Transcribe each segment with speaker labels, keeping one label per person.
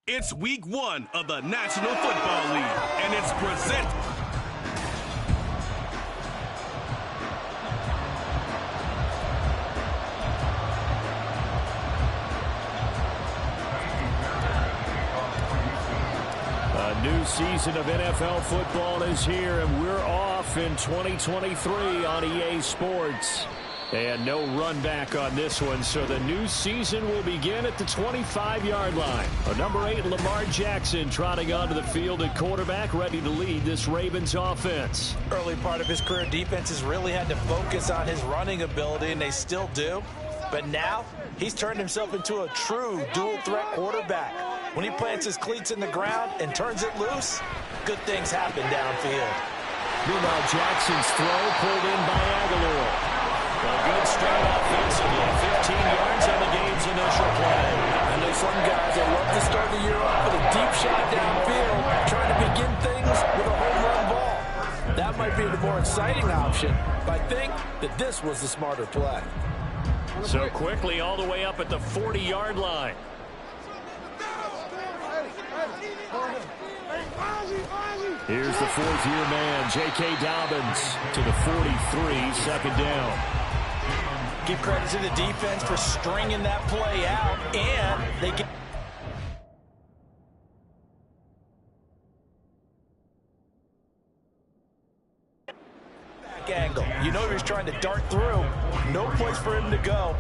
Speaker 1: It's week 1 of the National Football League, and it's presented.
Speaker 2: A new season of NFL football is here, and we're off in 2023 on EA Sports. And no run back on this one, so the new season will begin at the 25-yard line. Number 8, Lamar Jackson, trotting onto the field at quarterback, ready to lead this Ravens offense.
Speaker 3: Early part of his career, defenses really had to focus on his running ability, and they still do. But now, he's turned himself into a true dual-threat quarterback. When he plants his cleats in the ground and turns it loose, good things happen downfield.
Speaker 2: Meanwhile, Jackson's throw pulled in by Aguilar. A good start offensively, 15 yards on the game's initial play.
Speaker 3: I know some guys that love to start the year off with a deep shot downfield, trying to begin things with a home run ball. That might be the more exciting option, but I think that this was the smarter play.
Speaker 2: So quickly all the way up at the 40-yard line. Here's the fourth-year man, J.K. Dobbins, to the 43, second down.
Speaker 3: Give credit to the defense for stringing that play out, and they get back angle. You know he was trying to dart through. No place for him to go.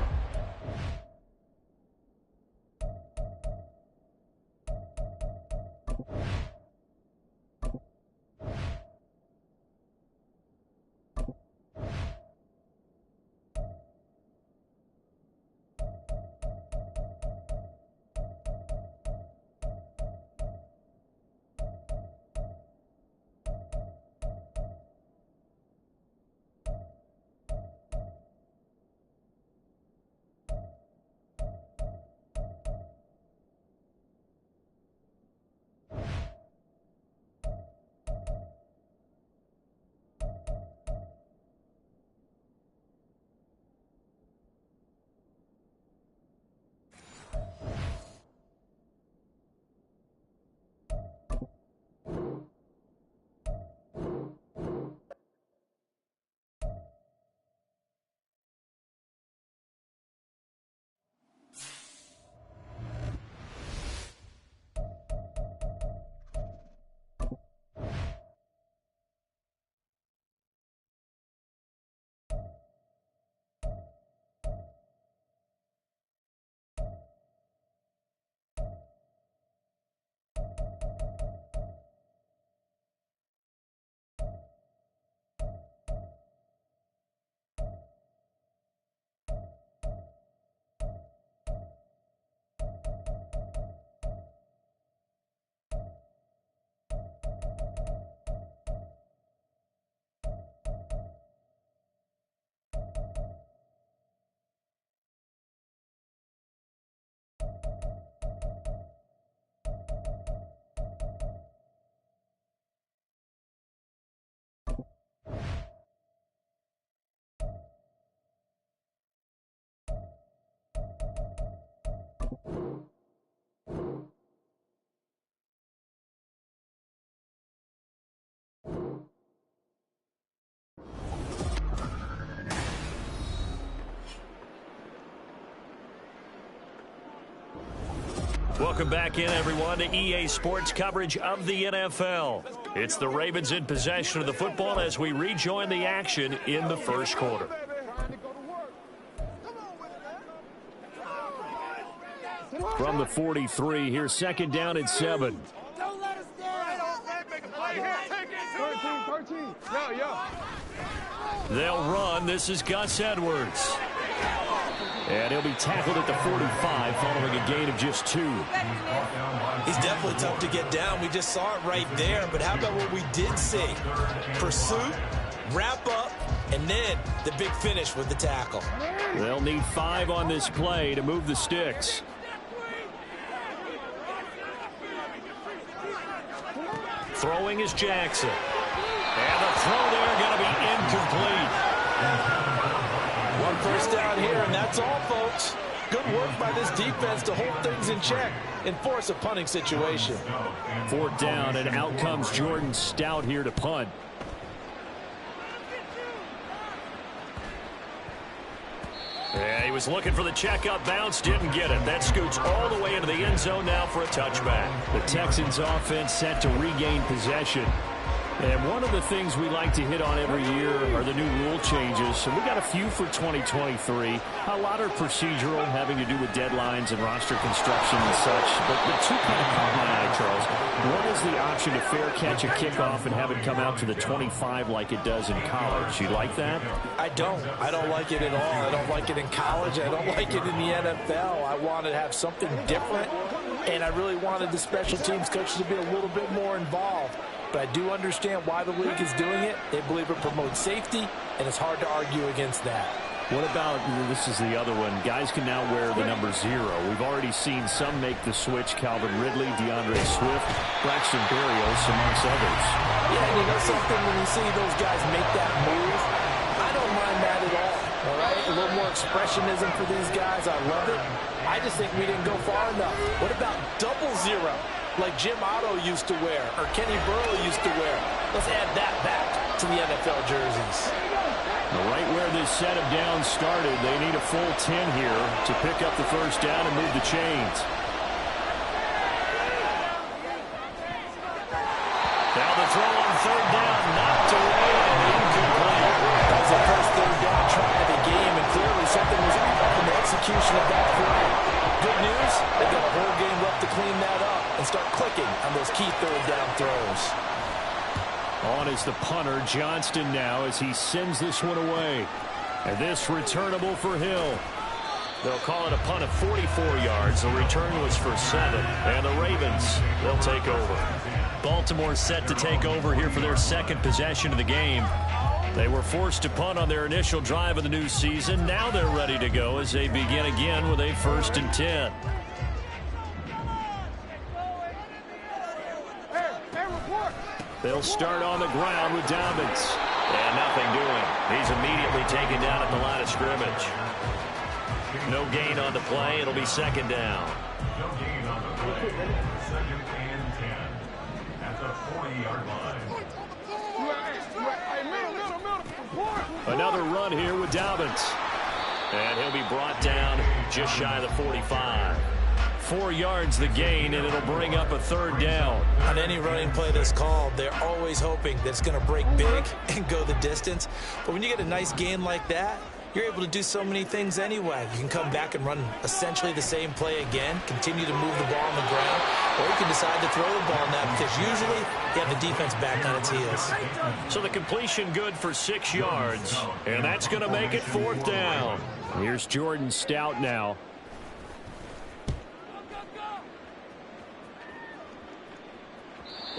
Speaker 2: Welcome back in, everyone, to EA Sports coverage of the NFL. It's the Ravens in possession of the football as we rejoin the action in the first quarter. From the 43, here's second down and 7. They'll run. This is Gus Edwards. And he'll be tackled at the 45 following a gain of just 2.
Speaker 3: He's definitely tough to get down. We just saw it right there. But how about what we did see? Pursuit, wrap up, and then the big finish with the tackle.
Speaker 2: They'll need 5 on this play to move the sticks. Throwing is Jackson. And the throw there going to be incomplete. One
Speaker 3: first down here, and that's all, folks. Good work by this defense to hold things in check. and force a punting situation.
Speaker 2: 4th down, and out comes Jordan Stout here to punt. Yeah, he was looking for the checkup bounce, didn't get it. That scoots all the way into the end zone now for a touchback. The Texans offense set to regain possession. And one of the things we like to hit on every year are the new rule changes. And we got a few for 2023. A lot are procedural, having to do with deadlines and roster construction and such. But the two kind of caught my eye, Charles. One is the option to fair catch a kickoff and have it come out to the 25 like it does in college. You like that?
Speaker 3: I don't like it at all. I don't like it in college. I don't like it in the NFL. I want to have something different. And I really wanted the special teams coaches to be a little bit more involved. But I do understand why the league is doing it. They believe it promotes safety, and it's hard to argue against that.
Speaker 2: What about, this is the other one, guys can now wear the number 0. We've already seen some make the switch, Calvin Ridley, DeAndre Swift, Braxton Berrios, amongst others.
Speaker 3: Yeah, and you know something, when you see those guys make that move, I don't mind that at all right? A little more expressionism for these guys. I love it. I just think we didn't go far enough. What about double 0? Like Jim Otto used to wear, or Kenny Burrow used to wear. Let's add that back to the NFL jerseys.
Speaker 2: Right where this set of downs started, they need a full 10 here to pick up the first down and move the chains. Now the throw on 3rd down, knocked away and incomplete.
Speaker 3: That was the first 3rd down try of the game, and clearly something was off in the execution of that play. Good news, they've got a whole game left to clean that up and start clicking on those key 3rd down throws.
Speaker 2: On is the punter, Johnston now, as he sends this one away. And this returnable for Hill. They'll call it a punt of 44 yards. The return was for 7. And the Ravens, they'll take over. Baltimore set to take over here for their second possession of the game. They were forced to punt on their initial drive of the new season. Now they're ready to go as they begin again with a 1st and 10. They'll start on the ground with Dobbins. And nothing doing. He's immediately taken down at the line of scrimmage. No gain on the play. It'll be 2nd down.
Speaker 4: No gain on the play. 2nd and 10 at the 40-yard line.
Speaker 2: Another run here with Dobbins. And he'll be brought down just shy of the 45. 4 yards the gain, and it'll bring up a 3rd down.
Speaker 3: On any running play that's called, they're always hoping that it's going to break big and go the distance. But when you get a nice gain like that, you're able to do so many things anyway. You can come back and run essentially the same play again, continue to move the ball on the ground, or you can decide to throw the ball now because usually you have the defense back on its heels.
Speaker 2: So the completion good for 6 yards, and that's going to make it 4th down. Here's Jordan Stout now.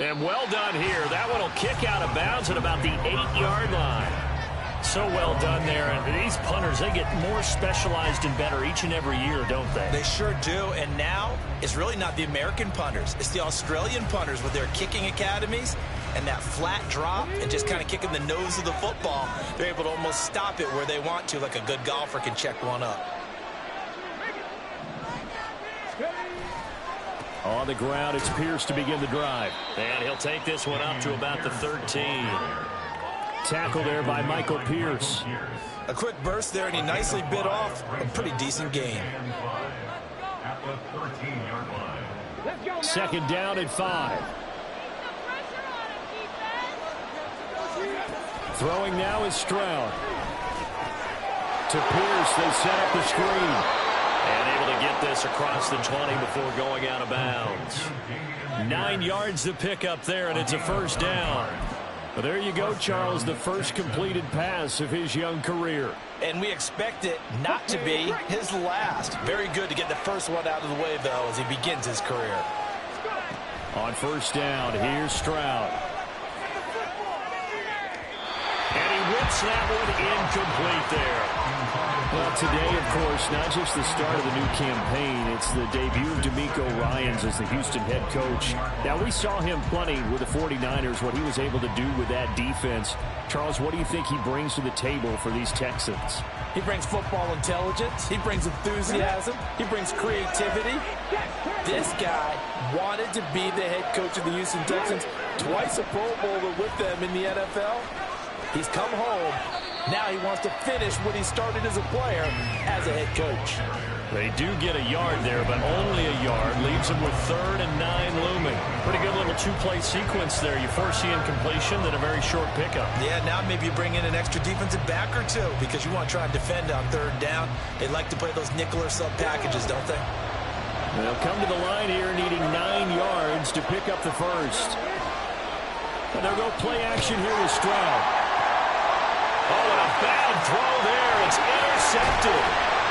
Speaker 2: And well done here. That one will kick out of bounds at about the 8-yard line. So well done there. And these punters, they get more specialized and better each and every year, don't they?
Speaker 3: They sure do. And now it's really not the American punters. It's the Australian punters with their kicking academies and that flat drop and just kind of kicking the nose of the football. They're able to almost stop it where they want to, like a good golfer can check one up.
Speaker 2: On the ground, it's Pierce to begin the drive. And he'll take this one up to about the 13. Tackle there by Michael Pierce.
Speaker 3: A quick burst there, and he nicely bit off a pretty decent gain.
Speaker 4: At the 13-yard line.
Speaker 2: 2nd down and 5. Throwing now is Stroud. To Pierce, they set up the screen. And able to get this across the 20 before going out of bounds. 9 yards to pick up there, and it's a 1st down. But there you go, Charles, the first completed pass of his young career.
Speaker 3: And we expect it not to be his last. Very good to get the first one out of the way, though, as he begins his career.
Speaker 2: On 1st down, here's Stroud. And he whips Drops that one incomplete there. Well, today, of course, not just the start of the new campaign, it's the debut of DeMeco Ryans as the Houston head coach. Now, we saw him plenty with the 49ers, what he was able to do with that defense. Charles, what do you think he brings to the table for these Texans?
Speaker 3: He brings football intelligence. He brings enthusiasm. He brings creativity. This guy wanted to be the head coach of the Houston Texans, twice a Pro Bowler with them in the NFL. He's come home. Now he wants to finish what he started as a player as a head coach.
Speaker 2: They do get a yard there, but only a yard. Leaves them with 3rd and 9 looming. Pretty good little two-play sequence there. You force the incompletion, then a very short pickup.
Speaker 3: Yeah, now maybe you bring in an extra defensive back or two because you want to try and defend on 3rd down. They like to play those nickel or sub packages, don't they?
Speaker 2: They'll come to the line here needing 9 yards to pick up the first. And they'll go play action here with Stroud. Oh, and a bad throw there. It's intercepted.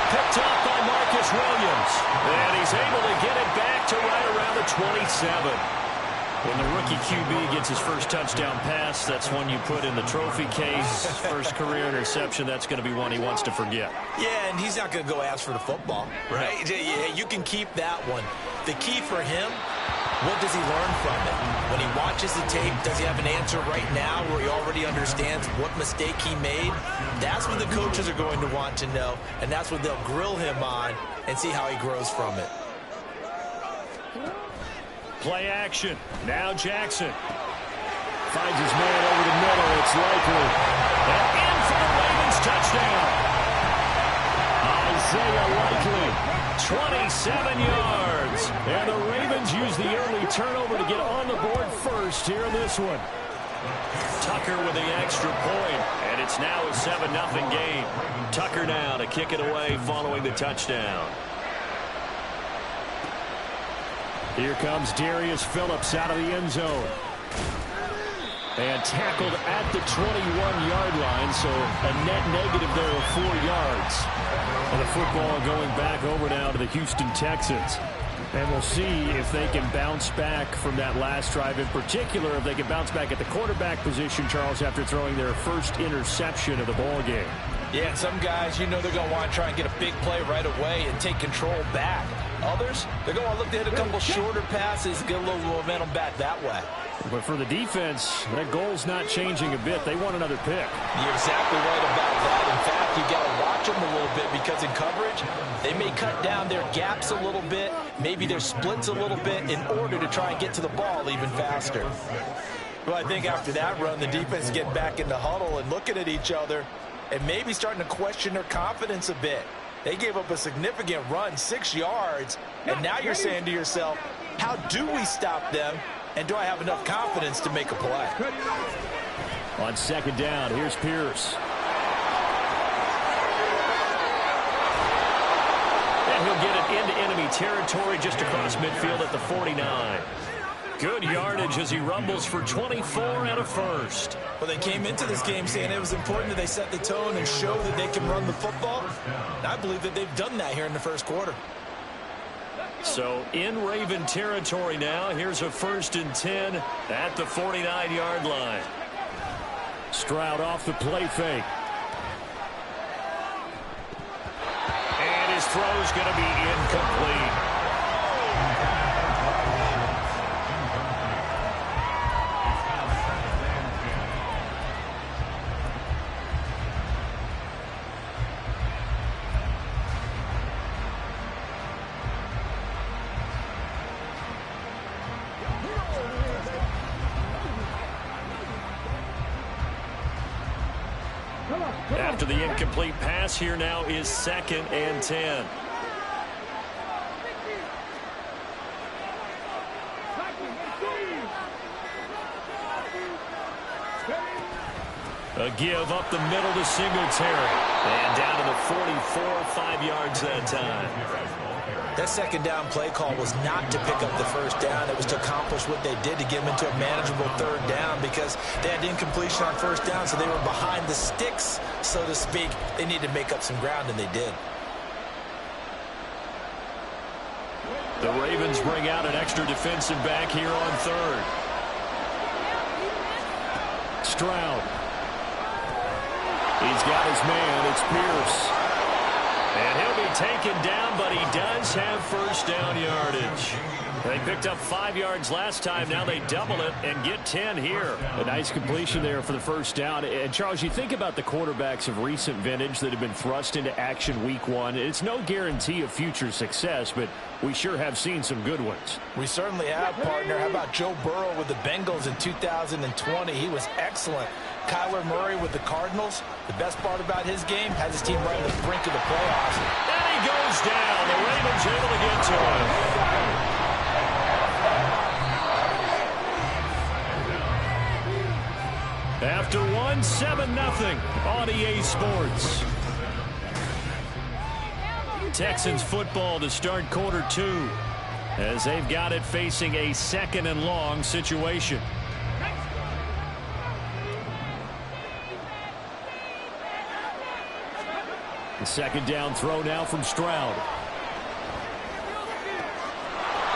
Speaker 2: Picked off by Marcus Williams. And he's able to get it back to right around the 27. When the rookie QB gets his first touchdown pass, that's one you put in the trophy case. First career interception, that's going to be one he wants to forget.
Speaker 3: Yeah, and he's not going to go ask for the football, right? Yeah, you can keep that one. The key for him, what does he learn from it? When he watches the tape, does he have an answer right now where he already understands what mistake he made? That's what the coaches are going to want to know, and that's what they'll grill him on and see how he grows from it.
Speaker 2: Play action. Now Jackson. Finds his man over the middle. It's Likely. And in for the Ravens touchdown. Isaiah Likely. 27 yards. And the Ravens use the early turnover to get on the board first here in this one. Tucker with the extra point. And it's now a 7-0 game. Tucker now to kick it away following the touchdown. Here comes Darius Phillips out of the end zone. And tackled at the 21-yard line, so a net negative there of 4 yards. And the football going back over now to the Houston Texans. And we'll see if they can bounce back from that last drive. In particular, if they can bounce back at the quarterback position, Charles, after throwing their first interception of the ball game.
Speaker 3: Yeah, and some guys, you know they're going to want to try and get a big play right away and take control back. Others, they're going to look to hit a couple shorter passes, get a little momentum back that way.
Speaker 2: But for the defense, that goal's not changing a bit. They want another pick.
Speaker 3: You're exactly right about that. In fact, you got to watch them a little bit because in coverage, they may cut down their gaps a little bit, maybe their splits a little bit in order to try and get to the ball even faster. Well, I think after that run, the defense is getting back in the huddle and looking at each other and maybe starting to question their confidence a bit. They gave up a significant run, 6 yards, and now you're saying to yourself, how do we stop them, and do I have enough confidence to make a play?
Speaker 2: On 2nd down, here's Pierce. And he'll get it into enemy territory just across midfield at the 49. Good yardage as he rumbles for 24 and a first.
Speaker 3: Well, they came into this game saying it was important that they set the tone and show that they can run the football. And I believe that they've done that here in the first quarter.
Speaker 2: So in Raven territory now. Here's a 1st and 10 at the 49-yard line. Stroud off the play fake. And his throw's going to be incomplete. After the incomplete pass, here now is 2nd and 10. A give up the middle to Singletary. And down to the 44, 5 yards that time.
Speaker 3: That 2nd down play call was not to pick up the 1st down. It was to accomplish what they did to get them into a manageable 3rd down because they had incompletion on 1st down, so they were behind the sticks, so to speak. They needed to make up some ground, and they did.
Speaker 2: The Ravens bring out an extra defensive back here on 3rd. Stroud. He's got his man. It's Pierce. And he'll be taken down, but he does have first down yardage. They picked up 5 yards last time. Now they double it and get 10 here. A nice completion there for the first down. And, Charles, you think about the quarterbacks of recent vintage that have been thrust into action week one. It's no guarantee of future success, but we sure have seen some good ones.
Speaker 3: We certainly have, partner. How about Joe Burrow with the Bengals in 2020? He was excellent. Kyler Murray with the Cardinals. The best part about his game, has his team right on the brink of the playoffs.
Speaker 2: And he goes down. The Ravens able to get to him. After one, 7-0 on EA Sports. Texans football to start quarter two, as they've got it facing a 2nd and long situation. The second down throw now from Stroud.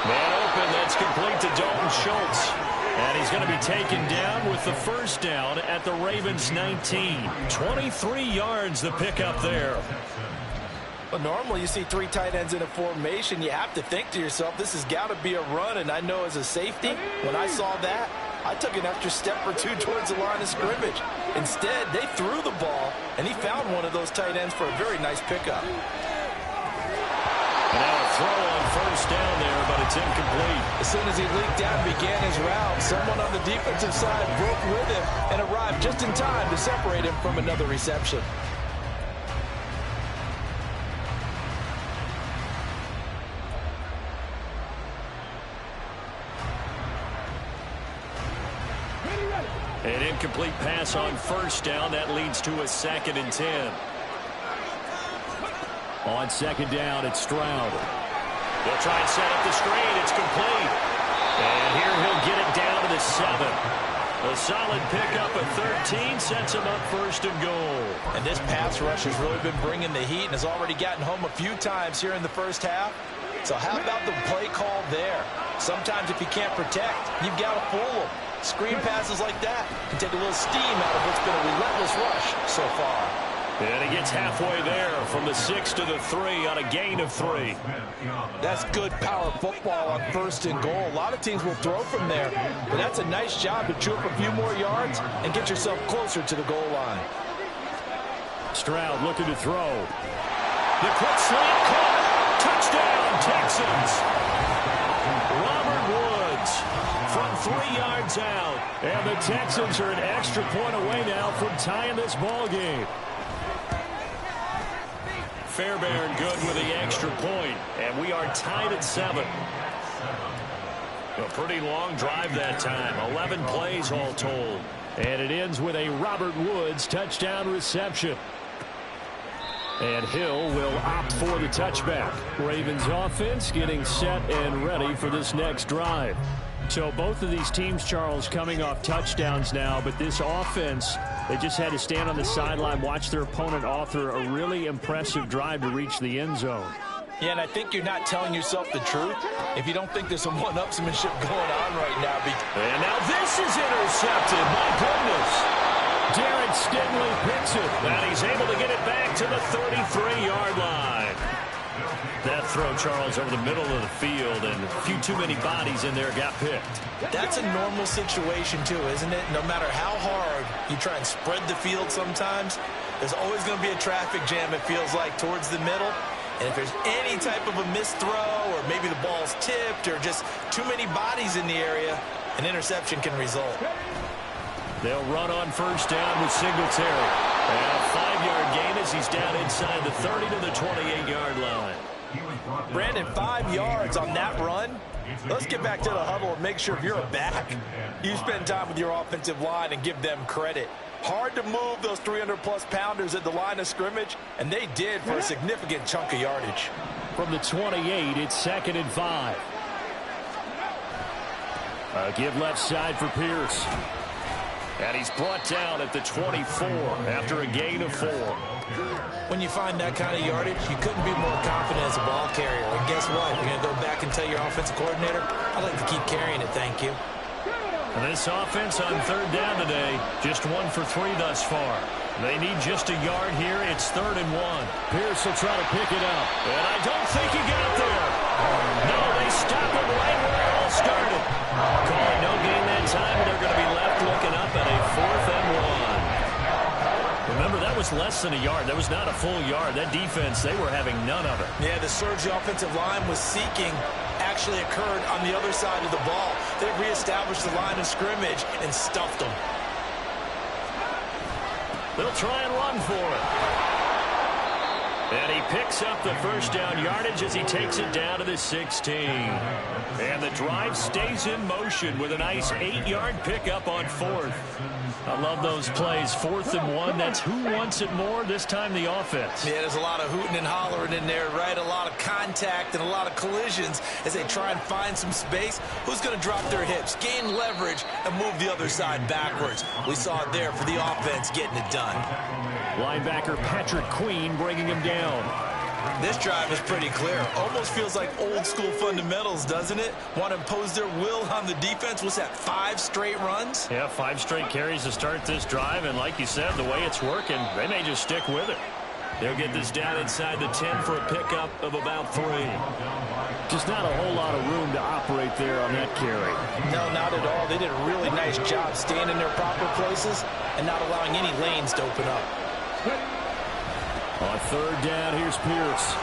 Speaker 2: Man open, that's complete to Dalton Schultz. And he's going to be taken down with the first down at the Ravens 19. 23 yards the pickup there.
Speaker 3: But normally you see 3 tight ends in a formation. You have to think to yourself, this has got to be a run. And I know as a safety, when I saw that, I took an extra step or 2 towards the line of scrimmage. Instead, they threw the ball, and he found one of those tight ends for a very nice pickup.
Speaker 2: And now a throw on first down there, but it's incomplete.
Speaker 3: As soon as he leaked out and began his route, someone on the defensive side broke with him and arrived just in time to separate him from another reception.
Speaker 2: An incomplete pass on first down. That leads to a 2nd and 10. On second down, it's Stroud. They'll try and set up the screen. It's complete. And here he'll get it down to the 7. A solid pickup at 13 sets him up 1st and goal.
Speaker 3: And this pass rush has really been bringing the heat and has already gotten home a few times here in the first half. So how about the play call there? Sometimes if you can't protect, you've got to fool them. Screen passes like that can take a little steam out of what's been a relentless rush so far.
Speaker 2: And he gets halfway there from the 6 to the 3 on a gain of 3.
Speaker 3: That's good power football on 1st and goal. A lot of teams will throw from there, but that's a nice job to chew up a few more yards and get yourself closer to the goal line.
Speaker 2: Stroud looking to throw. The quick slant caught. Touchdown, Texans. Robert Woods from 3 yards out. And the Texans are an extra point away now from tying this ball game. Fairbairn good with the extra point, and we are tied at 7. A pretty long drive that time, 11 plays all told. And it ends with a Robert Woods touchdown reception. And Hill will opt for the touchback. Ravens offense getting set and ready for this next drive. So both of these teams, Charles, coming off touchdowns now, but this offense, they just had to stand on the sideline, watch their opponent author a really impressive drive to reach the end zone.
Speaker 3: Yeah, and I think you're not telling yourself the truth if you don't think there's some one-upsmanship going on right now.
Speaker 2: And now this is intercepted. My goodness. Derek Stingley picks it, and he's able to get it back to the 33-yard line. That throw, Charles, over the middle of the field, and a few too many bodies in there got picked.
Speaker 3: That's a normal situation, too, isn't it? No matter how hard you try and spread the field sometimes, there's always going to be a traffic jam, it feels like, towards the middle. And if there's any type of a missed throw, or maybe the ball's tipped, or just too many bodies in the area, an interception can result.
Speaker 2: They'll run on first down with Singletary. And a 5-yard gain as he's down inside the 30 to the 28-yard line.
Speaker 3: Brandon, 5 yards on that run. Let's get back to the huddle and make sure if you're a back, you spend time with your offensive line and give them credit. Hard to move those 300-plus pounders at the line of scrimmage, and they did for a significant chunk of yardage.
Speaker 2: From the 28, it's 2nd and 5. A give left side for Pierce. And he's brought down at the 24 after a gain of 4.
Speaker 3: When you find that kind of yardage, you couldn't be more confident as a ball carrier. And guess what? You're going to go back and tell your offensive coordinator, I'd like to keep carrying it, thank you.
Speaker 2: And this offense on 3rd down today, just 1 for 3 thus far. They need just a yard here. It's 3rd and 1. Pierce will try to pick it up. And I don't think he got there. No, they stop him right where it all started. Calling no gain that time. They're going to be left looking up at a 4th and 1. Remember, that was less than a yard. That was not a full yard. That defense, they were having none of it.
Speaker 3: Yeah, the surge the offensive line was seeking actually occurred on the other side of the ball. They reestablished the line of scrimmage and stuffed them.
Speaker 2: They'll try and run for it. And he picks up the first down yardage as he takes it down to the 16. And the drive stays in motion with a nice 8-yard pickup on 4th. I love those plays. 4th and 1. That's who wants it more. This time the offense.
Speaker 3: Yeah, there's a lot of hooting and hollering in there, right? A lot of contact and a lot of collisions as they try and find some space. Who's going to drop their hips, gain leverage, and move the other side backwards? We saw it there for the offense getting it done.
Speaker 2: Linebacker Patrick Queen bringing him down.
Speaker 3: This drive is pretty clear. Almost feels like old school fundamentals, doesn't it? Want to impose their will on the defense. What's that, 5 straight runs?
Speaker 2: Yeah, 5 straight carries to start this drive. And like you said, the way it's working, they may just stick with it. They'll get this down inside the 10 for a pickup of about 3. Just not a whole lot of room to operate there on that carry.
Speaker 3: No, not at all. They did a really nice job staying in their proper places and not allowing any lanes to open up.
Speaker 2: On 3rd down, here's Pierce.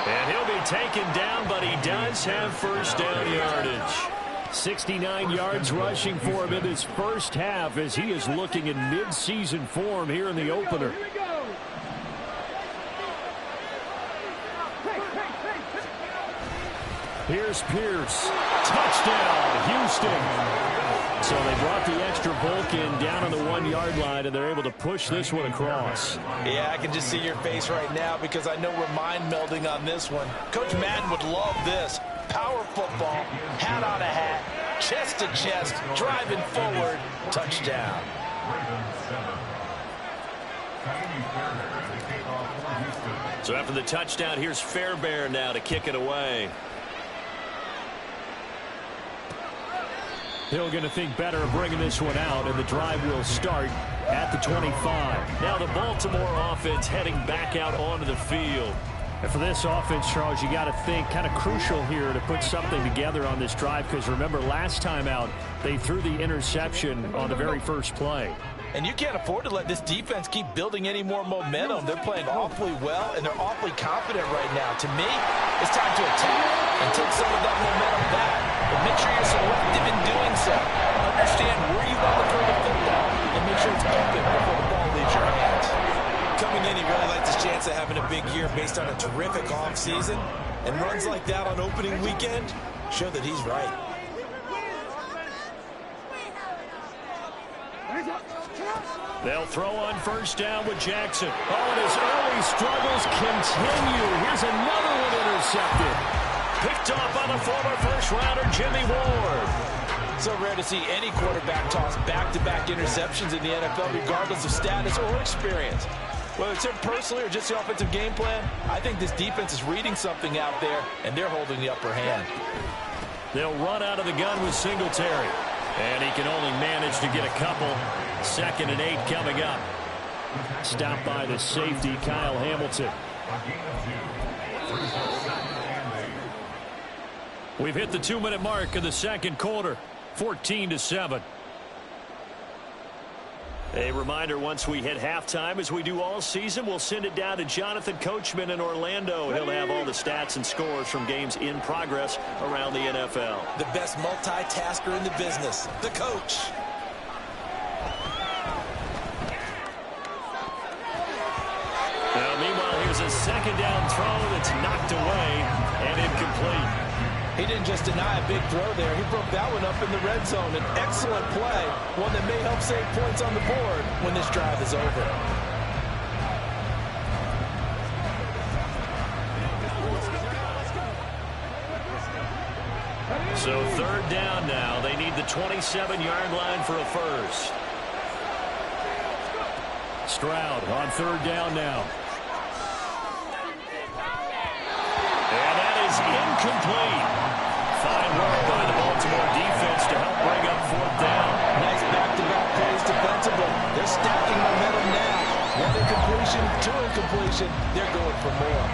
Speaker 2: And he'll be taken down, but he does have first down yardage. 69 yards rushing for him in this first half as he is looking in mid-season form here in the opener. Here's Pierce. Touchdown, Houston. So they brought the extra bulk in down on the 1-yard line, and they're able to push this one across.
Speaker 3: Yeah, I can just see your face right now because I know we're mind melding on this one. Coach Madden would love this. Power football, hat on a hat, chest to chest, driving forward, touchdown.
Speaker 2: So after the touchdown, here's Fairbairn now to kick it away. Hill going to think better of bringing this one out, and the drive will start at the 25. Now the Baltimore offense heading back out onto the field. And for this offense, Charles, you got to think kind of crucial here to put something together on this drive, because remember last time out they threw the interception on the very first play.
Speaker 3: And you can't afford to let this defense keep building any more momentum. They're playing awfully well, and they're awfully confident right now. To me, it's time to attack and take some of that momentum back. But make sure you're selective in doing so. Understand where you want to throw the football, and make sure it's open before the ball leaves your hands. Coming in, he really likes his chance of having a big year based on a terrific offseason. And runs like that on opening weekend show that he's right.
Speaker 2: They'll throw on first down with Jackson. Oh, and his early struggles continue. Here's another one intercepted. Picked off by the former first-rounder Jimmy Ward.
Speaker 3: So rare to see any quarterback toss back-to-back interceptions in the NFL, regardless of status or experience. Whether it's him personally or just the offensive game plan, I think this defense is reading something out there, and they're holding the upper hand.
Speaker 2: They'll run out of the gun with Singletary. And he can only manage to get a couple. 2nd and 8 coming up. Stopped by the safety, Kyle Hamilton. We've hit the 2-minute mark in the second quarter. 14-7. A reminder, once we hit halftime, as we do all season, we'll send it down to Jonathan Coachman in Orlando. He'll have all the stats and scores from games in progress around the NFL.
Speaker 3: The best multitasker in the business, the coach.
Speaker 2: Now, meanwhile, here's a 2nd down throw that's knocked away and incomplete.
Speaker 3: He didn't just deny a big throw there. He broke that one up in the red zone. An excellent play, one that may help save points on the board when this drive is over.
Speaker 2: So 3rd down now. They need the 27-yard line for a first. Stroud on 3rd down now. And that is incomplete. Fine work by the Baltimore defense to help bring up 4th down.
Speaker 3: Nice back-to-back plays defensively. They're stacking momentum completion to incompletion. They're going for more.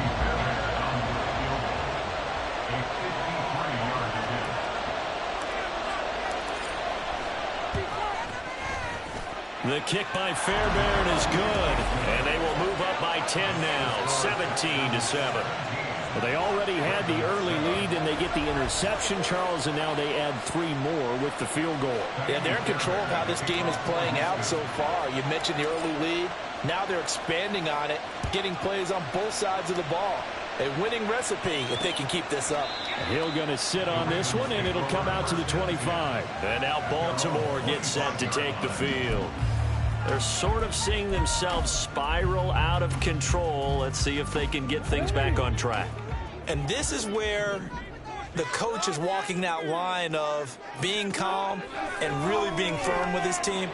Speaker 2: The kick by Fairbairn is good, and they will move up by 10 now, 17-7. Well, they already had the early lead, and they get the interception, Charles, and now they add 3 more with the field goal.
Speaker 3: Yeah, they're in control of how this game is playing out so far. You mentioned the early lead. Now they're expanding on it, getting plays on both sides of the ball. A winning recipe if they can keep this up.
Speaker 2: Hill going to sit on this one, and it'll come out to the 25. And now Baltimore gets set to take the field. They're sort of seeing themselves spiral out of control. Let's see if they can get things back on track.
Speaker 3: And this is where the coach is walking that line of being calm and really being firm with his team.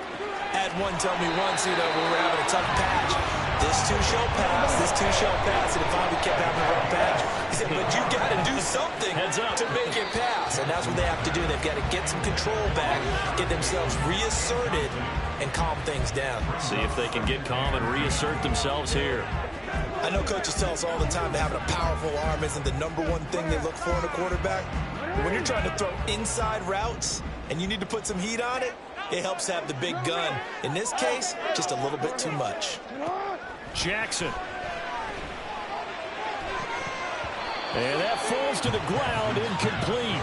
Speaker 3: Had one tell me once, when we were having a tough patch, this too shall pass, this too shall pass, and it finally kept having a rough patch. He said, but you got to do something to make it pass, and that's what they have to do. They've got to get some control back, get themselves reasserted, and calm things down.
Speaker 2: See if they can get calm and reassert themselves here.
Speaker 3: I know coaches tell us all the time that having a powerful arm isn't the #1 thing they look for in a quarterback. But when you're trying to throw inside routes and you need to put some heat on it, it helps have the big gun. In this case, just a little bit too much.
Speaker 2: Jackson. And that falls to the ground, incomplete.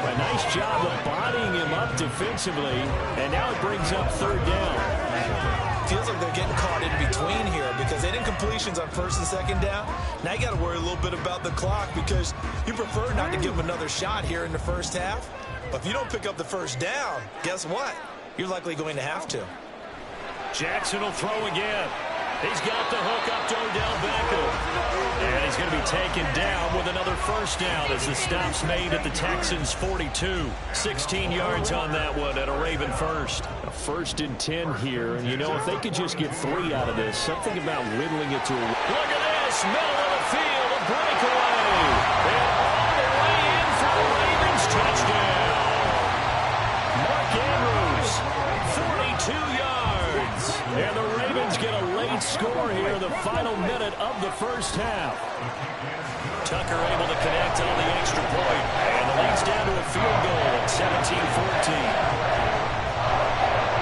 Speaker 2: A nice job of bodying him up defensively, and now it brings up 3rd down.
Speaker 3: Feels like they're getting caught in between here because they didn't completions on 1st and 2nd down. Now you got to worry a little bit about the clock because you prefer not to give them another shot here in the first half. But if you don't pick up the 1st down, guess what? You're likely going to have to.
Speaker 2: Jackson will throw again. He's got the hook up to Odell Beckham. And he's going to be taken down with another 1st down as the stop's made at the Texans' 42. 16 yards on that one at a Raven first. A 1st and 10 here. And, if they could just get 3 out of this, something about whittling it to a... Look at this. Middle of the field. A breakaway. And all the way in for the Ravens touchdown. Mark Andrews, 42 yards. And the Ravens get a late score here in the final minute of the first half. Tucker able to connect on the extra point. And the lead's down to a field goal at 17-14.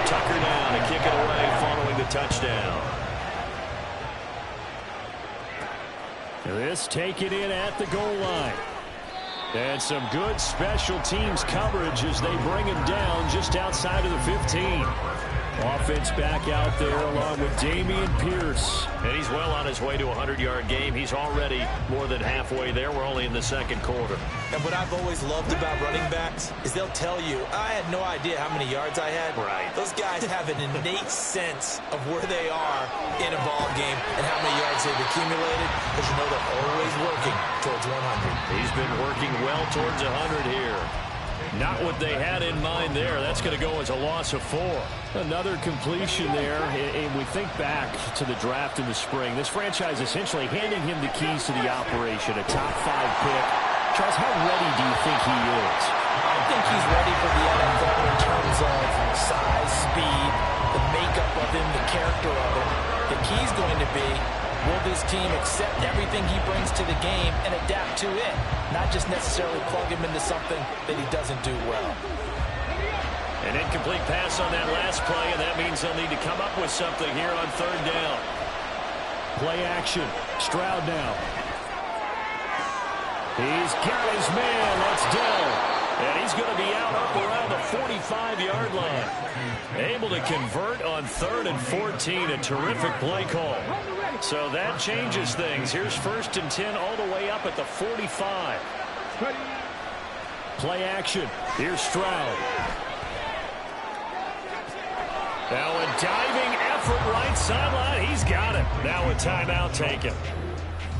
Speaker 2: Tucker down to kick it away following the touchdown. This taken in at the goal line. And some good special teams coverage as they bring him down just outside of the 15. Offense back out there along with Dameon Pierce. And he's well on his way to a 100-yard game. He's already more than halfway there. We're only in the 2nd quarter.
Speaker 3: And what I've always loved about running backs is they'll tell you, I had no idea how many yards I had.
Speaker 2: Right.
Speaker 3: Those guys have an innate sense of where they are in a ball game and how many yards they've accumulated because they're always working towards 100.
Speaker 2: He's been working well towards 100 here. Not what they had in mind there. That's going to go as a loss of 4. Another completion there. And we think back to the draft in the spring. This franchise essentially handing him the keys to the operation. A top 5 pick. Charles, how ready do you think he is?
Speaker 3: I think he's ready for the NFL in terms of size, speed, the makeup of him, the character of him. The key's going to be, will this team accept everything he brings to the game and adapt to it? Not just necessarily plug him into something that he doesn't do well.
Speaker 2: An incomplete pass on that last play, and that means they'll need to come up with something here on 3rd down. Play action. Stroud now. He's got his man. That's Dell. And he's going to be out up around the 45-yard line. Able to convert on 3rd and 14. A terrific play call. So that changes things. Here's 1st and 10 all the way up at the 45. Play action. Here's Stroud. Now a diving effort right sideline. He's got it. Now a timeout taken.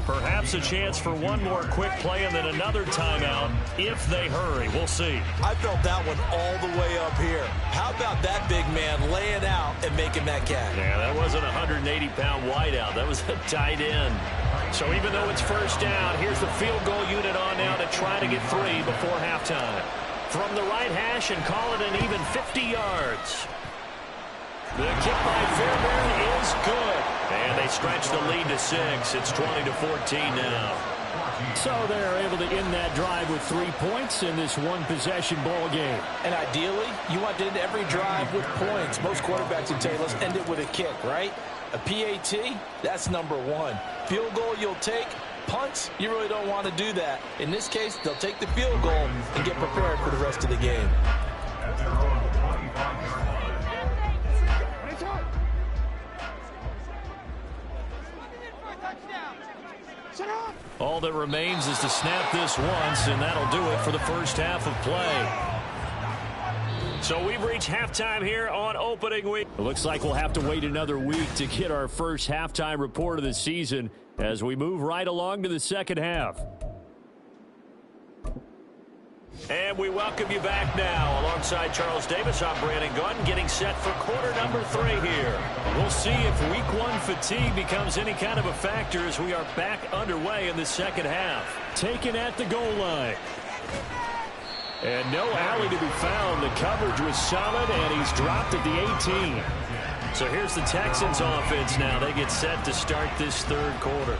Speaker 2: Perhaps a chance for one more quick play and then another timeout if they hurry. We'll see.
Speaker 3: I felt that one all the way up here. How about that big man laying out and making that catch?
Speaker 2: Yeah, that wasn't a 180-pound wideout. That was a tight end. So even though it's 1st down, here's the field goal unit on now to try to get 3 before halftime. From the right hash and call it an even 50 yards. The kick by Fairbairn is good. And they stretch the lead to 6. It's 20-14 now. So they're able to end that drive with 3 points in this one-possession ball game.
Speaker 3: And ideally, you want to end every drive with points. Most quarterbacks would tell you, let's end it with a kick, right? A PAT, that's number 1. Field goal you'll take. Punts, you really don't want to do that. In this case, they'll take the field goal and get prepared for the rest of the game.
Speaker 2: All that remains is to snap this once, and that'll do it for the first half of play. So we've reached halftime here on opening week. It looks like we'll have to wait another week to get our first halftime report of the season as we move right along to the second half. And we welcome you back now. Alongside Charles Davis, I'm Brandon Gunn, getting set for quarter number 3 here. We'll see if week 1 fatigue becomes any kind of a factor as we are back underway in the second half. Taken at the goal line. And no alley to be found. The coverage was solid, and he's dropped at the 18. So here's the Texans offense now. They get set to start this third quarter.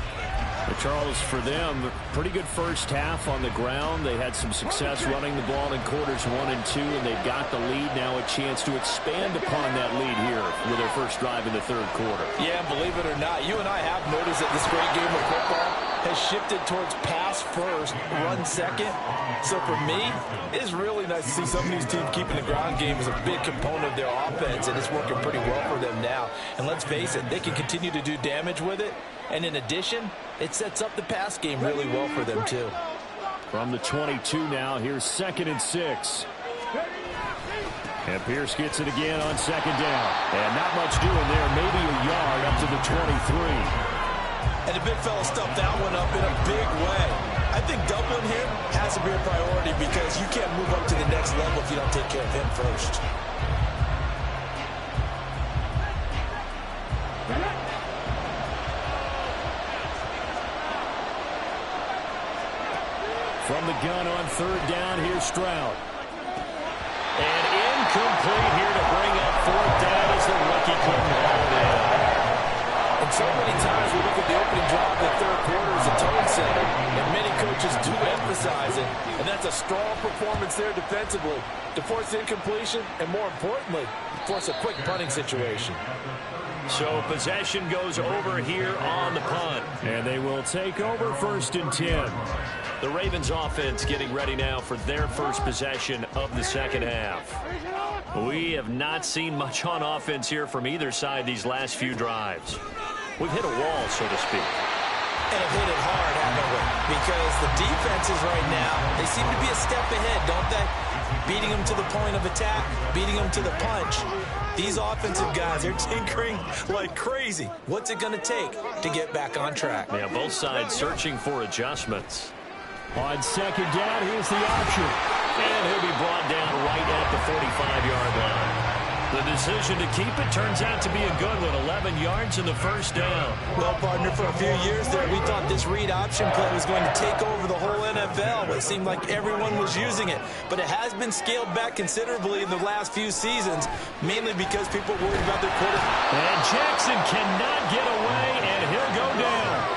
Speaker 2: But Charles, for them, pretty good first half on the ground. They had some success running the ball in quarters 1 and 2, and they've got the lead now, a chance to expand upon that lead here with their first drive in the third quarter.
Speaker 3: Yeah, believe it or not, you and I have noticed that this great game of football has shifted towards pass first, run second. So for me, it's really nice to see some of these teams keeping the ground game as a big component of their offense, and it's working pretty well for them now. And let's face it, they can continue to do damage with it. And in addition, it sets up the pass game really well for them, too.
Speaker 2: From the 22 now, here's 2nd and 6. And Pierce gets it again on 2nd down. And not much doing there, maybe a yard up to the 23.
Speaker 3: And the big fella stuffed that one up in a big way. I think doubling him has to be a priority because you can't move up to the next level if you don't take care of him first.
Speaker 2: From the gun on 3rd down, here's Stroud. And incomplete here to bring up 4th down as the rookie couldn't hold it.
Speaker 3: And so many times we look at the opening drive of the third quarter as a tone setter, and many coaches do emphasize it, and that's a strong performance there defensively to force incompletion and, more importantly, force a quick punting situation.
Speaker 2: So possession goes over here on the punt. And they will take over 1st and 10. The Ravens offense getting ready now for their first possession of the second half. We have not seen much on offense here from either side these last few drives. We've hit a wall, so to speak.
Speaker 3: And have hit it hard, haven't we? Because the defenses right now, they seem to be a step ahead, don't they? Beating them to the point of attack, beating them to the punch. These offensive guys are tinkering like crazy. What's it going to take to get back on track?
Speaker 2: Yeah, both sides searching for adjustments. On 2nd down, here's the option. And he'll be brought down right at the 45-yard line. The decision to keep it turns out to be a good one. 11 yards in the first down.
Speaker 3: Well, partner, for a few years there, we thought this read option play was going to take over the whole NFL. It seemed like everyone was using it. But it has been scaled back considerably in the last few seasons, mainly because people are worried about their quarterback.
Speaker 2: And Jackson cannot get away, and he'll go down.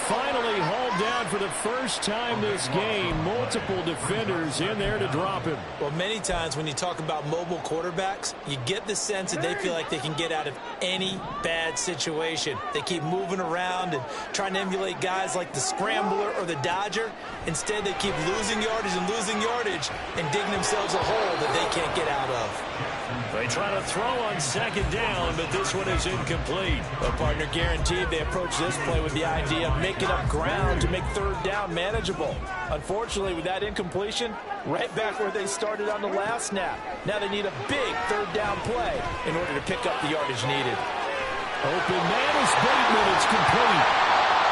Speaker 2: Finally hauled down for the first time this game. Multiple defenders in there to drop him.
Speaker 3: Well, many times when you talk about mobile quarterbacks, you get the sense that they feel like they can get out of any bad situation. They keep moving around and trying to emulate guys like the Scrambler or the Dodger. Instead, they keep losing yardage and digging themselves a hole that they can't get out of.
Speaker 2: They try to throw on 2nd down, but this one is incomplete.
Speaker 3: Well, partner, guaranteed they approach this play with the idea of making up ground to make 3rd down manageable. Unfortunately, with that incompletion, right back where they started on the last snap. Now they need a big 3rd down play in order to pick up the yardage needed.
Speaker 2: Open man is Bateman. It's complete.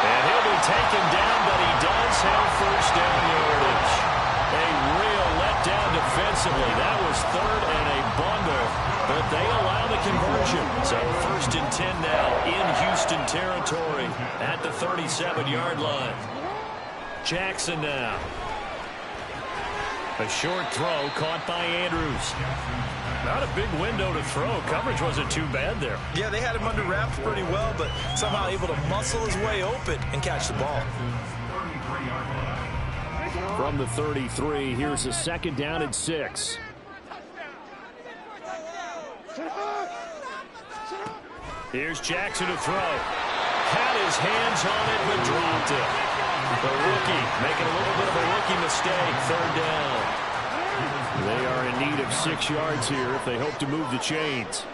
Speaker 2: And he'll be taken down, but he does have 1st down yardage. A real letdown defensively. That was 3rd and a bundle, but they allow the conversion. So 1st and 10 now in Houston territory at the 37-yard line. Jackson now. A short throw caught by Andrews. Not a big window to throw. Coverage wasn't too bad there.
Speaker 3: Yeah, they had him under wraps pretty well, but somehow able to muscle his way open and catch the ball.
Speaker 2: From the 33, here's a 2nd down and 6. Here's Jackson to throw. Had his hands on it, but dropped it. The rookie making a little bit of a rookie mistake. 3rd down. They are in need of 6 yards here if they hope to move the chains.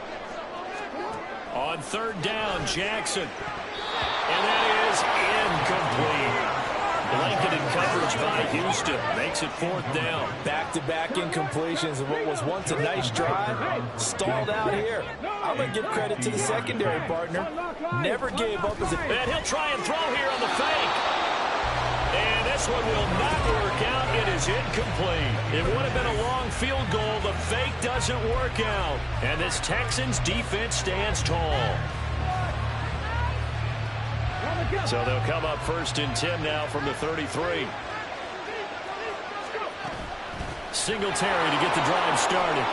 Speaker 2: On 3rd down, Jackson. And that is incomplete. Blanketed coverage by Houston. Makes it 4th down.
Speaker 3: Back-to-back incompletions of what was once a nice drive. Stalled out here. I'm going to give credit to the secondary partner. Never gave up as a...
Speaker 2: And he'll try and throw here on the fake. And this one will not work out. It is incomplete. It would have been a long field goal. The fake doesn't work out. And this Texans defense stands tall. So they'll come up 1st and 10 now from the 33. Singletary to get the drive started.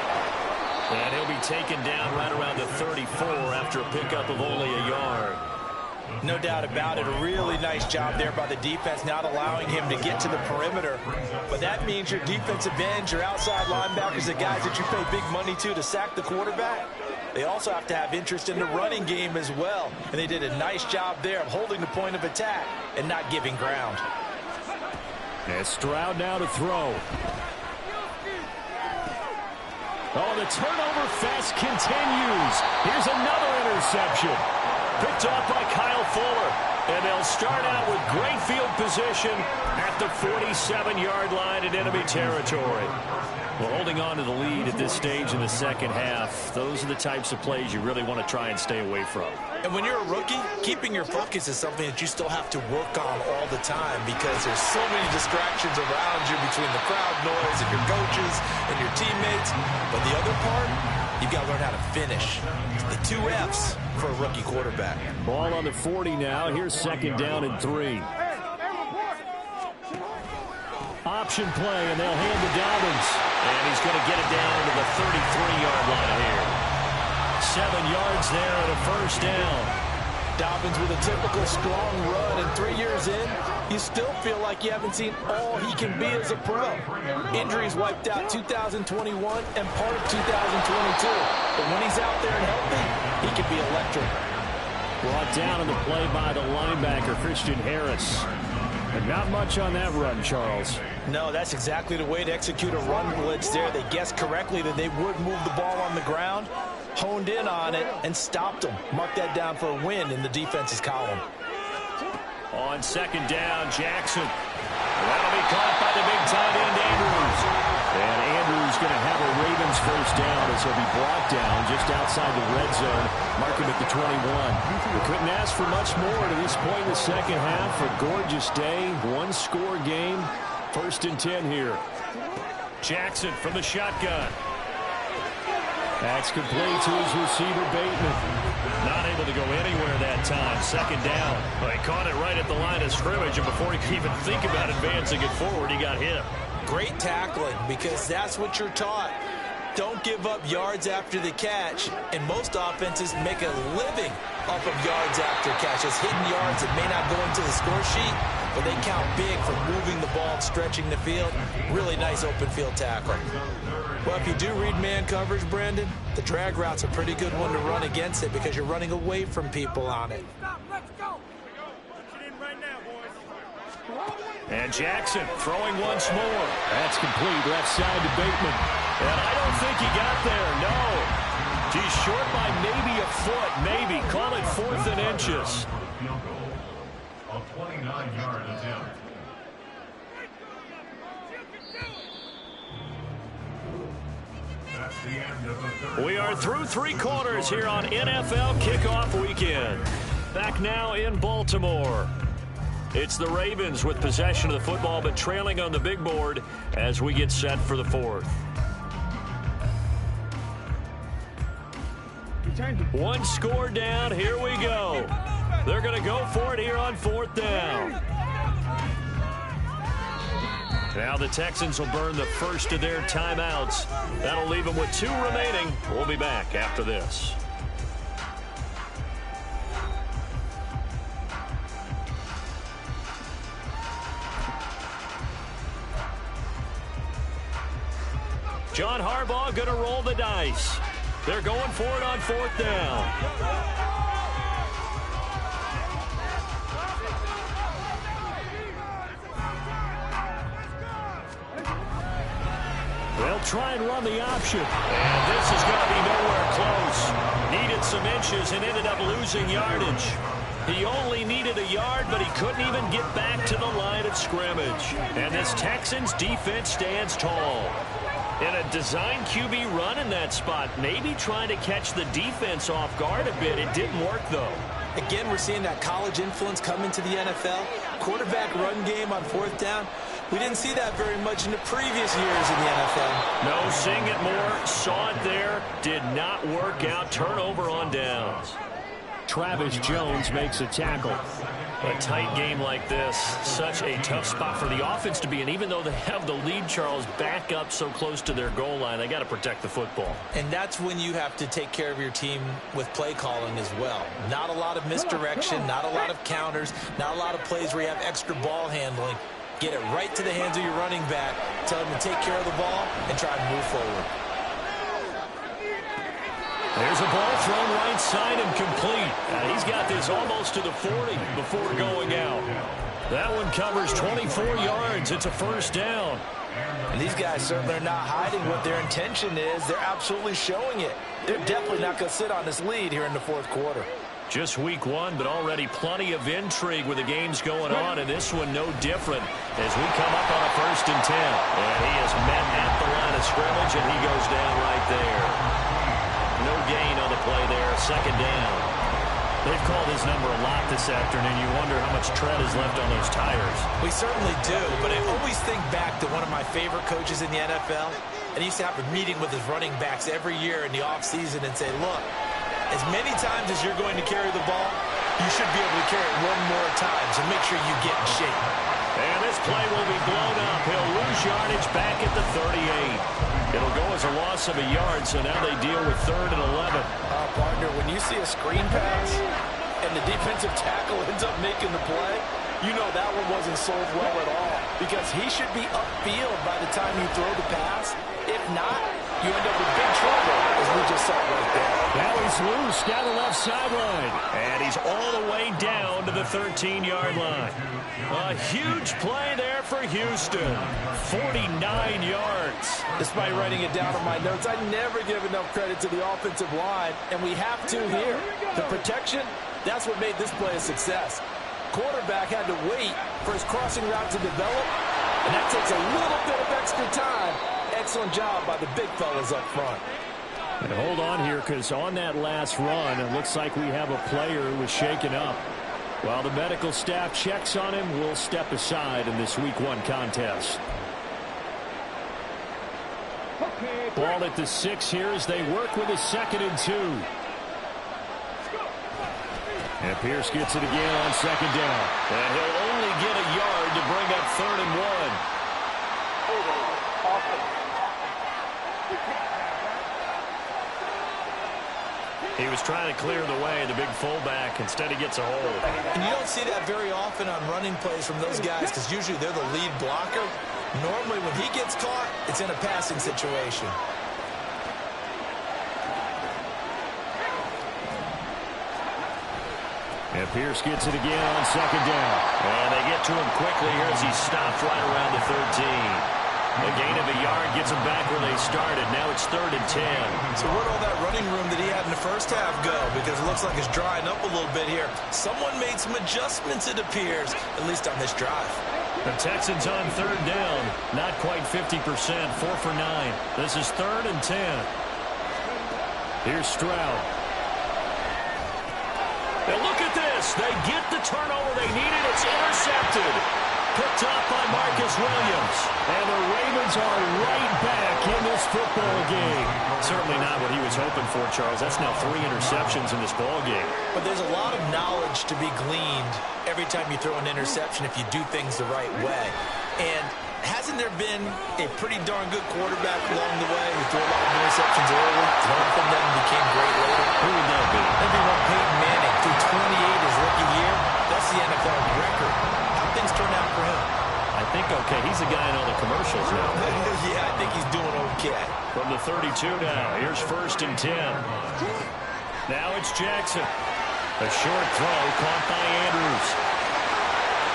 Speaker 2: And he'll be taken down right around the 34 after a pickup of only a yard.
Speaker 3: No doubt about it. A really nice job there by the defense, not allowing him to get to the perimeter. But that means your defensive ends, your outside linebackers, the guys that you pay big money to sack the quarterback, they also have to have interest in the running game as well. And they did a nice job there of holding the point of attack and not giving ground.
Speaker 2: And Stroud now to throw. Oh, the turnover fest continues. Here's another interception. Picked off by Kyle Fuller. And they'll start out with great field position at the 47-yard line in enemy territory. Well, holding on to the lead at this stage in the 2nd half, those are the types of plays you really want to try and stay away from.
Speaker 3: And when you're a rookie, keeping your focus is something that you still have to work on all the time because there's so many distractions around you between the crowd noise and your coaches and your teammates. But the other part, you've got to learn how to finish. The 2 F's for a rookie quarterback.
Speaker 2: Ball on the 40 now. Here's 2nd down and 3. Option play, and they'll hand to Dobbins. And he's going to get it down to the 33-yard line here. 7 yards there at a 1st down.
Speaker 3: Dobbins with a typical strong run, and 3 years in, you still feel like you haven't seen all he can be as a pro. Injuries wiped out 2021 and part of 2022. But when he's out there and healthy, he can be electric.
Speaker 2: Brought down on the play by the linebacker, Christian Harris. And not much on that run, Charles.
Speaker 3: No, that's exactly the way to execute a run blitz there. They guessed correctly that they would move the ball on the ground, honed in on it, and stopped them. Mark that down for a win in the defense's column.
Speaker 2: On 2nd down, Jackson. That'll be caught by the big tight end, Andrews. And Andrews going to have a Ravens 1st down as he'll be brought down just outside the red zone. Mark him at the 21. We couldn't ask for much more to this point in the 2nd half. A gorgeous day, 1-score game. 1st and 10 here. Jackson from the shotgun. That's complete to his receiver, Bateman. Not able to go anywhere that time. 2nd down. Well, he caught it right at the line of scrimmage, and before he could even think about advancing it forward, he got hit.
Speaker 3: Great tackling, because that's what you're taught. Don't give up yards after the catch, and most offenses make a living off of yards after catches, hidden yards that may not go into the score sheet, but they count big for moving the ball and stretching the field. Really nice open field tackle. Well, if you do read man coverage, Brandon, the drag route's a pretty good one to run against it because you're running away from people on it.
Speaker 2: And Jackson throwing once more. That's complete left side to Bateman. And I don't think he got there, no. He's short by maybe a foot, maybe. Call it 4th and inches.
Speaker 4: Field goal, a 29-yard attempt. That's the end of the 3rd.
Speaker 2: We are through 3 quarters here on NFL Kickoff Weekend. Back now in Baltimore. It's the Ravens with possession of the football, but trailing on the big board as we get set for the 4th. 1 score down. Here we go. They're going to go for it here on 4th down. Now the Texans will burn the first of their timeouts. That'll leave them with 2 remaining. We'll be back after this. John Harbaugh going to roll the dice. They're going for it on 4th down. They'll try and run the option. And this is going to be nowhere close. Needed some inches and ended up losing yardage. He only needed a yard, but he couldn't even get back to the line of scrimmage. And this Texans defense stands tall. In a design QB run in that spot, maybe trying to catch the defense off guard a bit. It didn't work, though.
Speaker 3: Again, we're seeing that college influence come into the NFL. Quarterback run game on 4th down. We didn't see that very much in the previous years in the NFL.
Speaker 2: No, seeing it more, saw it there, did not work out. Turnover on downs. Travis Jones makes a tackle. A tight game like this, such a tough spot for the offense to be in. Even though they have the lead, Charles, back up so close to their goal line, they got to protect the football.
Speaker 3: And that's when you have to take care of your team with play calling as well. Not a lot of misdirection, not a lot of counters, not a lot of plays where you have extra ball handling. Get it right to the hands of your running back, tell him to take care of the ball, and try and move forward.
Speaker 2: There's a ball thrown right side and complete. He's got this almost to the 40 before going out. That one covers 24 yards. It's a 1st down.
Speaker 3: And these guys certainly are not hiding what their intention is. They're absolutely showing it. They're definitely not going to sit on this lead here in the 4th quarter.
Speaker 2: Just week 1, but already plenty of intrigue with the games going on, and this one no different as we come up on a 1st and 10. And he is met at the line of scrimmage, and he goes down right there. No gain on the play there, 2nd down. They've called his number a lot this afternoon. You wonder how much tread is left on those tires.
Speaker 3: We certainly do, but I always think back to one of my favorite coaches in the NFL, and he used to have a meeting with his running backs every year in the offseason and say, look, as many times as you're going to carry the ball, you should be able to carry it one more time, so make sure you get in shape.
Speaker 2: And this play will be blown up. He'll lose yardage back at the 38. It'll go as a loss of a yard, so now they deal with 3rd and 11.
Speaker 3: Partner, when you see a screen pass and the defensive tackle ends up making the play, you know that one wasn't sold well at all because he should be upfield by the time you throw the pass. If not, you end up with big trouble, as we just saw right there.
Speaker 2: Now he's loose down the left sideline. And he's all the way down to the 13-yard line. A huge play there for Houston. 49 yards.
Speaker 3: Despite writing it down on my notes, I never give enough credit to the offensive line, and we have to here. The protection, that's what made this play a success. Quarterback had to wait for his crossing route to develop, and that takes a little bit of extra time. Excellent job by the big fellas up front.
Speaker 2: And hold on here, because on that last run, it looks like we have a player who was shaken up. While the medical staff checks on him, we'll step aside in this Week 1 contest. Ball at the 6 here as they work with a 2nd and 2. And Pierce gets it again on 2nd down. And he'll only get a yard to bring up 3rd and 1. He was trying to clear the way, the big fullback. Instead, he gets a hold.
Speaker 3: And you don't see that very often on running plays from those guys because usually they're the lead blocker. Normally, when he gets caught, it's in a passing situation.
Speaker 2: And Pierce gets it again on 2nd down. And they get to him quickly here as he stopped right around the 13. A gain of a yard gets him back where they started. Now it's 3rd and 10.
Speaker 3: So where'd all that running room that he had in the first half go? Because it looks like it's drying up a little bit here. Someone made some adjustments, it appears, at least on this drive.
Speaker 2: The Texans on 3rd down. Not quite 50%. 4 for 9. This is 3rd and 10. Here's Stroud. And look at this. They get the turnover they needed. It's intercepted. Picked up by Marcus Williams. And the Ravens are right back in this football game. Certainly not what he was hoping for, Charles. That's now 3 interceptions in this ball game.
Speaker 3: But there's a lot of knowledge to be gleaned every time you throw an interception if you do things the right way. And hasn't hasn't there been a pretty darn good quarterback along the way who threw a lot of interceptions early, learned from them, and became great later?
Speaker 2: Who would that be?
Speaker 3: Everyone, Peyton Manning, threw 28 his rookie year. That's the NFL record. How things turn out for him?
Speaker 2: I think okay. He's the guy in all the commercials now.
Speaker 3: Yeah, I think he's doing okay.
Speaker 2: From the 32 now, here's 1st and 10. Now it's Jackson. A short throw caught by Andrews.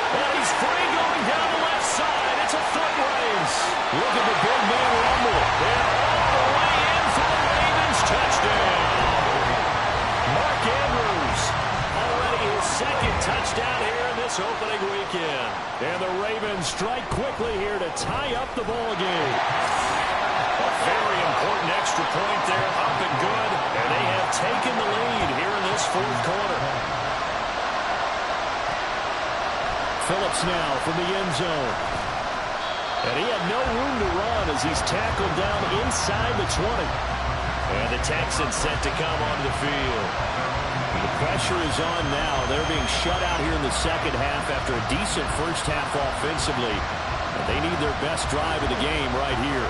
Speaker 2: And he's free going down the left side. It's a foot race. Look at the big man rumble. And all the way in for the Ravens. Touchdown. Mark Andrews. Already his 2nd touchdown here in this opening weekend. And the Ravens strike quickly here to tie up the ball game. A very important extra point there, up and good. And they have taken the lead here in this 4th quarter. Phillips now from the end zone. And he had no room to run as he's tackled down inside the 20. And the Texans set to come onto the field. The pressure is on now. They're being shut out here in the 2nd half after a decent first half offensively. And they need their best drive of the game right here.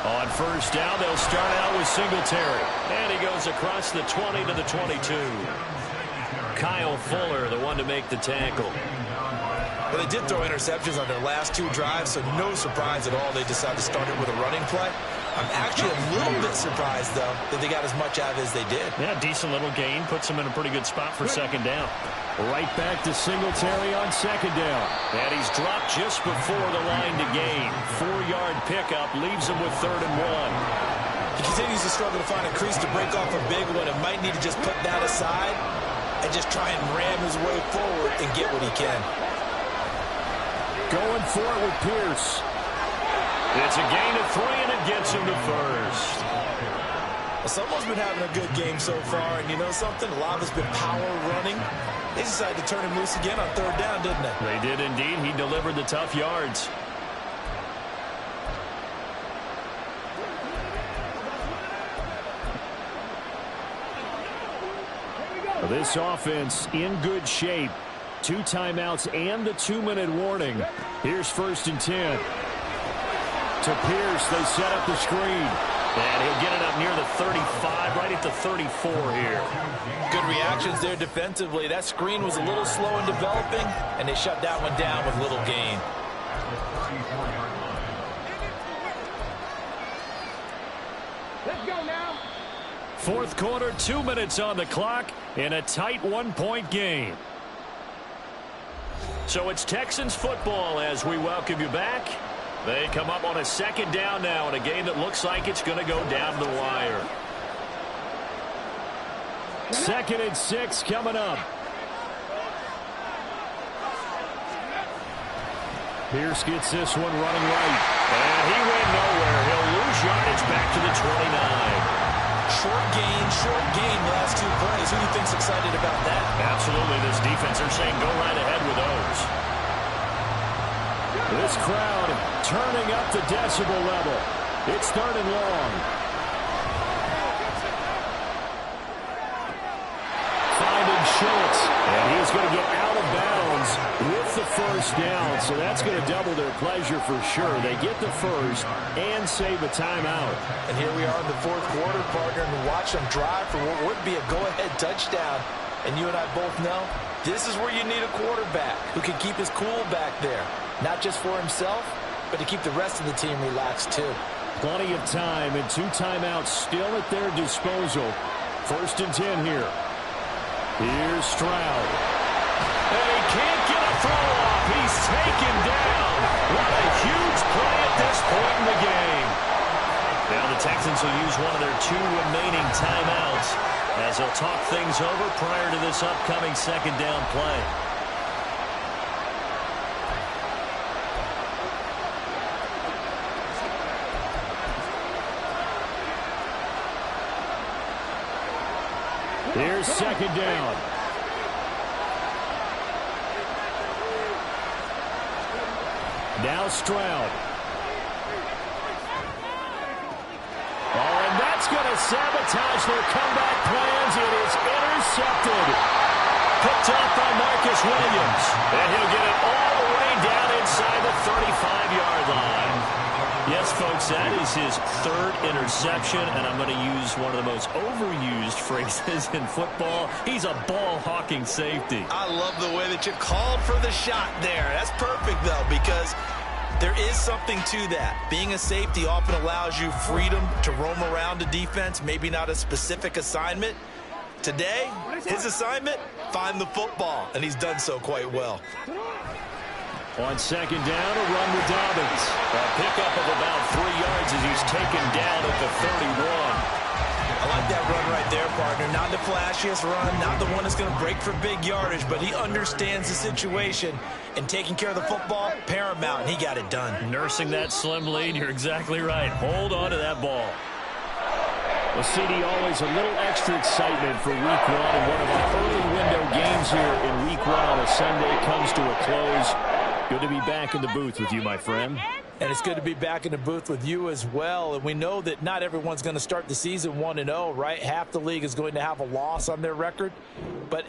Speaker 2: On 1st down, they'll start out with Singletary. And he goes across the 20 to the 22. Kyle Fuller, the one to make the tackle.
Speaker 3: Well, they did throw interceptions on their last 2 drives, so no surprise at all they decided to start it with a running play. I'm actually a little bit surprised, though, that they got as much out of it as they did.
Speaker 2: Yeah, decent little gain. Puts them in a pretty good spot for 2nd down. Right back to Singletary on 2nd down. And he's dropped just before the line to gain. 4-yard pickup leaves him with 3rd and 1.
Speaker 3: He continues to struggle to find a crease to break off a big one and might need to just put that aside and just try and ram his way forward and get what he can.
Speaker 2: Going for it with Pierce. It's a gain of 3, and it gets him to 1st.
Speaker 3: Well, someone's been having a good game so far, and you know something? A lot of it's been power running. They decided to turn him loose again on 3rd down, didn't they?
Speaker 2: They did indeed. He delivered the tough yards. This offense in good shape. 2 timeouts and the 2-minute warning. Here's 1st and 10. To Pierce, they set up the screen. And he'll get it up near the 35, right at the 34 here.
Speaker 3: Good reactions there defensively. That screen was a little slow in developing, and they shut that one down with little gain.
Speaker 5: Let's go now.
Speaker 2: 4th quarter, 2 minutes on the clock in a tight 1-point game. So it's Texans football as we welcome you back. They come up on a 2nd down now in a game that looks like it's going to go down to the wire. 2nd and 6 coming up. Pierce gets this one running right. And he went nowhere. He'll lose yardage back to the 29.
Speaker 3: Short gain the last 2 plays. Who do you think's excited about that?
Speaker 2: Absolutely. This defense, they're saying go right ahead with those. This crowd turning up the decibel level. It's 3rd and long. Finding Schultz. And he's going to get out of bounds with the 1st down. So that's going to double their pleasure for sure. They get the 1st and save a timeout.
Speaker 3: And here we are in the 4th quarter, partner, and watch them drive for what would be a go-ahead touchdown. And you and I both know this is where you need a quarterback who can keep his cool back there. Not just for himself, but to keep the rest of the team relaxed too.
Speaker 2: Plenty of time and 2 timeouts still at their disposal. 1st and 10 here. Here's Stroud. And he can't get a throw off. He's taken down. What a huge play at this point in the game. Now the Texans will use one of their 2 remaining timeouts as they'll talk things over prior to this upcoming 2nd down play. Here's 2nd down. Now Stroud. Oh, and that's going to sabotage their comeback plans. It is intercepted. Picked It's Williams, and he'll get it all the way down inside the 35-yard line. Yes, folks, that is his third interception, and I'm going to use one of the most overused phrases in football. He's a ball-hawking safety.
Speaker 3: I love the way that you called for the shot there. That's perfect, though, because there is something to that. Being a safety often allows you freedom to roam around the defense, maybe not a specific assignment. Today, his assignment, find the football, and he's done so quite well.
Speaker 2: On second down, a run with Dobbins. A pickup of about 3 yards as he's taken down at the 31.
Speaker 3: I like that run right there, partner. Not the flashiest run, not the one that's going to break for big yardage, but he understands the situation, and taking care of the football, paramount, and he got it done.
Speaker 2: Nursing that slim lead, you're exactly right. Hold on to that ball. Well, CD, always a little extra excitement for Week 1, and one of our early window games here in Week 1 on a Sunday comes to a close. Good to be back in the booth with you, my friend.
Speaker 3: And it's good to be back in the booth with you as well. And we know that not everyone's going to start the season 1-0, right? Half the league is going to have a loss on their record. But